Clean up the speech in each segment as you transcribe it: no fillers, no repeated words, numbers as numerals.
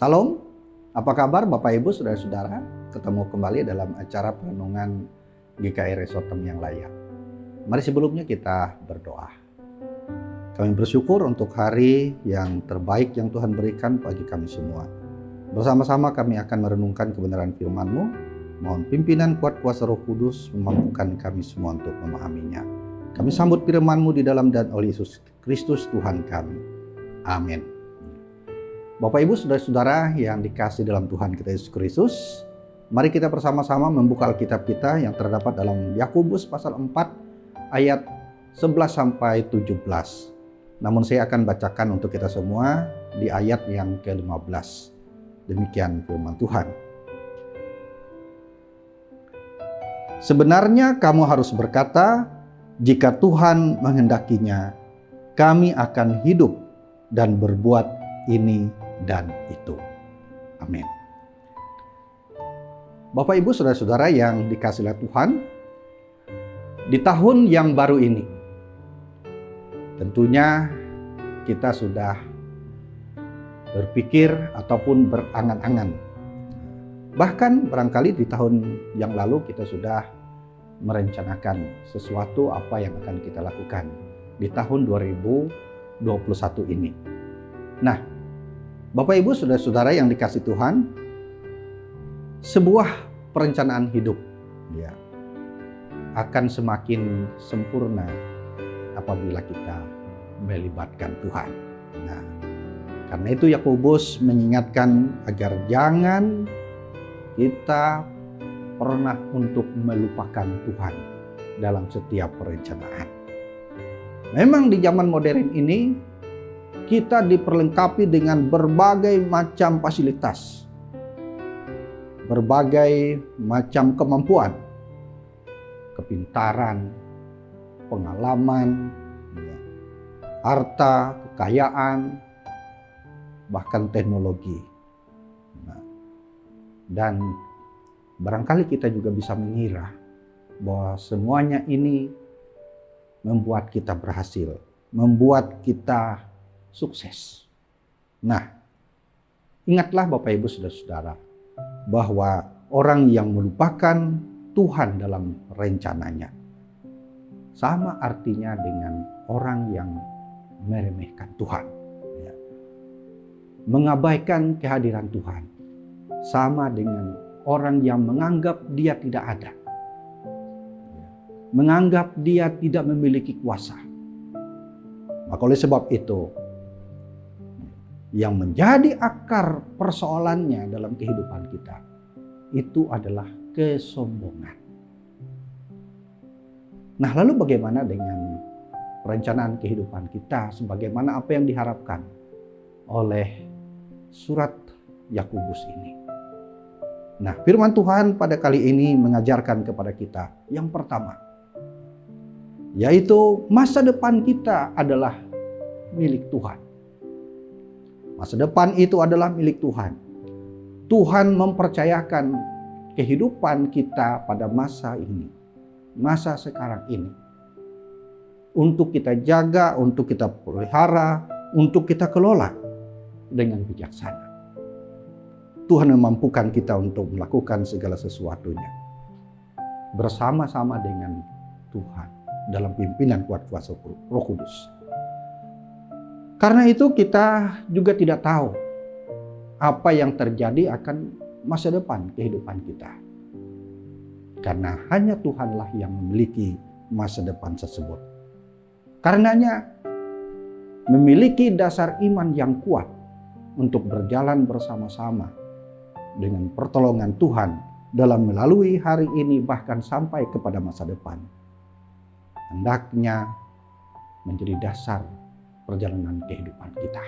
Salam, apa kabar Bapak Ibu Saudara-saudara? Ketemu kembali dalam acara perenungan GKI Resortem yang layak. Mari sebelumnya kita berdoa. Kami bersyukur untuk hari yang terbaik yang Tuhan berikan bagi kami semua. Bersama-sama kami akan merenungkan kebenaran firman-Mu. Mohon pimpinan kuat kuasa Roh Kudus memampukan kami semua untuk memahaminya. Kami sambut firman-Mu di dalam dan oleh Yesus Kristus Tuhan kami. Amin. Bapak Ibu Saudara-saudara yang dikasihi dalam Tuhan kita Yesus Kristus, mari kita bersama-sama membuka Alkitab kita yang terdapat dalam Yakobus pasal 4 ayat 11 sampai 17. Namun saya akan bacakan untuk kita semua di ayat yang ke-15. Demikian firman Tuhan. Sebenarnya kamu harus berkata, jika Tuhan menghendakinya, kami akan hidup dan berbuat ini dan itu. Amin. Bapak Ibu Saudara-saudara yang dikasihi oleh Tuhan, di tahun yang baru ini tentunya kita sudah berpikir ataupun berangan-angan. Bahkan barangkali di tahun yang lalu kita sudah merencanakan sesuatu apa yang akan kita lakukan di tahun 2021 ini. Nah, Bapak Ibu Saudara-saudara yang dikasihi Tuhan, sebuah perencanaan hidup ya akan semakin sempurna apabila kita melibatkan Tuhan. Nah, karena itu Yakobus mengingatkan agar jangan kita pernah untuk melupakan Tuhan dalam setiap perencanaan. Memang di zaman modern ini kita diperlengkapi dengan berbagai macam fasilitas, berbagai macam kemampuan, kepintaran, pengalaman, harta, kekayaan, bahkan teknologi. Dan barangkali kita juga bisa mengira bahwa semuanya ini membuat kita berhasil, membuat kita sukses. Nah, ingatlah Bapak Ibu Saudara-saudara bahwa orang yang melupakan Tuhan dalam rencananya sama artinya dengan orang yang meremehkan Tuhan, ya. Mengabaikan kehadiran Tuhan sama dengan orang yang menganggap dia tidak ada, menganggap dia tidak memiliki kuasa. Maka oleh sebab itu, yang menjadi akar persoalannya dalam kehidupan kita itu adalah kesombongan. Nah, lalu bagaimana dengan perencanaan kehidupan kita sebagaimana apa yang diharapkan oleh surat Yakobus ini? Nah, firman Tuhan pada kali ini mengajarkan kepada kita yang pertama, yaitu masa depan kita adalah milik Tuhan. Masa depan itu adalah milik Tuhan. Tuhan mempercayakan kehidupan kita pada masa ini, masa sekarang ini, untuk kita jaga, untuk kita pelihara, untuk kita kelola dengan bijaksana. Tuhan memampukan kita untuk melakukan segala sesuatunya bersama-sama dengan Tuhan dalam pimpinan kuat kuasa Roh Kudus. Karena itu kita juga tidak tahu apa yang terjadi akan masa depan kehidupan kita. Karena hanya Tuhanlah yang memiliki masa depan tersebut. Karenanya memiliki dasar iman yang kuat untuk berjalan bersama-sama dengan pertolongan Tuhan dalam melalui hari ini bahkan sampai kepada masa depan. Hendaknya menjadi dasar perjalanan kehidupan kita.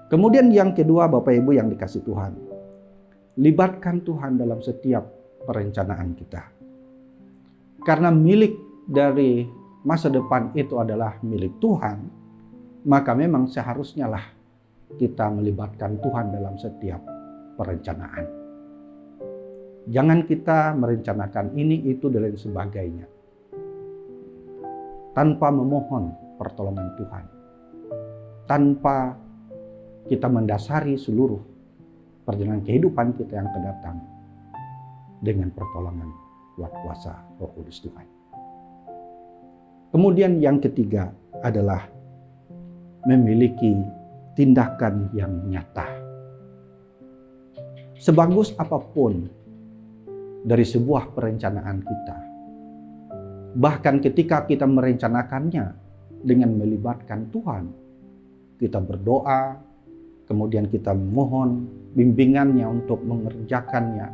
Kemudian yang kedua, Bapak Ibu yang dikasihi Tuhan, libatkan Tuhan dalam setiap perencanaan kita. Karena milik dari masa depan itu adalah milik Tuhan, maka memang seharusnya lah kita melibatkan Tuhan dalam setiap perencanaan. Jangan kita merencanakan ini, itu, dan lain sebagainya tanpa memohon pertolongan Tuhan, tanpa kita mendasari seluruh perjalanan kehidupan kita yang akan datang dengan pertolongan kuat kuasa Roh Kudus Tuhan. Kemudian yang ketiga adalah memiliki tindakan yang nyata. Sebagus apapun dari sebuah perencanaan kita, bahkan ketika kita merencanakannya dengan melibatkan Tuhan, kita berdoa, kemudian kita mohon bimbingannya untuk mengerjakannya,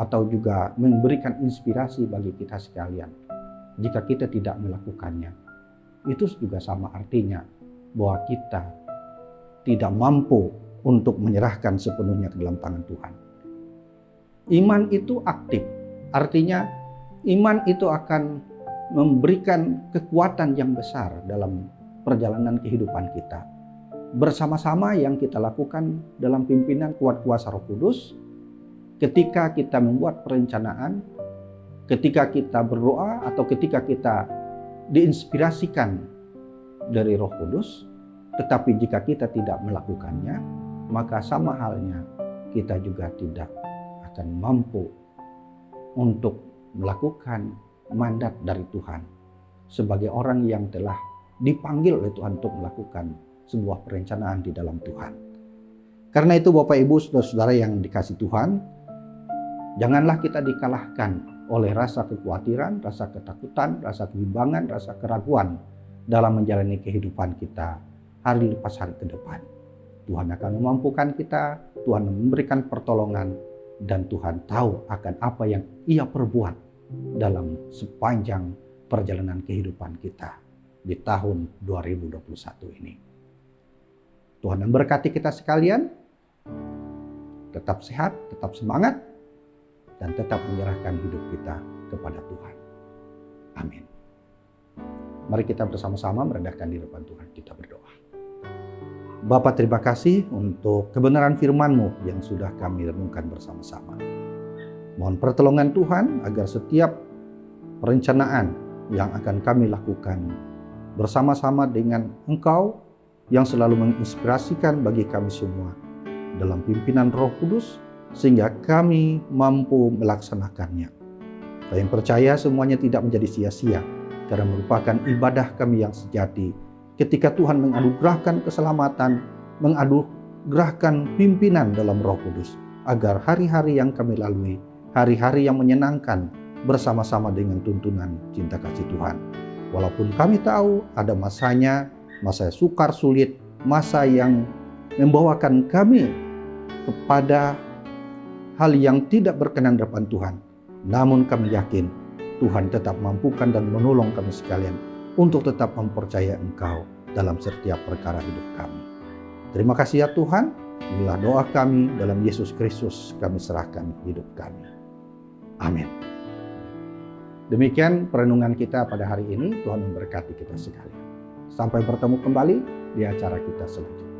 atau juga memberikan inspirasi bagi kita sekalian. Jika kita tidak melakukannya, itu juga sama artinya bahwa kita tidak mampu untuk menyerahkan sepenuhnya ke dalam tangan Tuhan. Iman itu aktif, artinya iman itu akan memberikan kekuatan yang besar dalam perjalanan kehidupan kita. Bersama-sama yang kita lakukan dalam pimpinan kuat kuasa Roh Kudus, ketika kita membuat perencanaan, ketika kita berdoa, atau ketika kita diinspirasikan dari Roh Kudus, tetapi jika kita tidak melakukannya, maka sama halnya kita juga tidak akan mampu untuk melakukan mandat dari Tuhan sebagai orang yang telah dipanggil oleh Tuhan untuk melakukan sebuah perencanaan di dalam Tuhan. Karena itu Bapak Ibu Saudara-saudara yang dikasihi Tuhan, janganlah kita dikalahkan oleh rasa kekhawatiran, rasa ketakutan, rasa kebimbangan, rasa keraguan dalam menjalani kehidupan kita hari lepas hari ke depan. Tuhan akan memampukan kita, Tuhan memberikan pertolongan, dan Tuhan tahu akan apa yang Ia perbuat dalam sepanjang perjalanan kehidupan kita di tahun 2021 ini. Tuhan memberkati kita sekalian, tetap sehat, tetap semangat, dan tetap menyerahkan hidup kita kepada Tuhan. Amin. Mari kita bersama-sama merendahkan diri depan Tuhan, kita berdoa. Bapa, terima kasih untuk kebenaran firman-Mu yang sudah kami renungkan bersama-sama. Mohon pertolongan Tuhan agar setiap perencanaan yang akan kami lakukan bersama-sama dengan Engkau yang selalu menginspirasikan bagi kami semua dalam pimpinan Roh Kudus, sehingga kami mampu melaksanakannya. Kami percaya semuanya tidak menjadi sia-sia, karena merupakan ibadah kami yang sejati ketika Tuhan menganugerahkan keselamatan, menganugerahkan pimpinan dalam Roh Kudus, agar hari-hari yang kami lalui, hari-hari yang menyenangkan bersama-sama dengan tuntunan cinta kasih Tuhan. Walaupun kami tahu ada masanya, masa sukar sulit, masa yang membawakan kami kepada hal yang tidak berkenan di depan Tuhan. Namun kami yakin Tuhan tetap mampukan dan menolong kami sekalian untuk tetap mempercayai Engkau dalam setiap perkara hidup kami. Terima kasih ya Tuhan. Inilah doa kami, dalam Yesus Kristus kami serahkan hidup kami. Amin. Demikian perenungan kita pada hari ini. Tuhan memberkati kita sekalian. Sampai bertemu kembali di acara kita selanjutnya.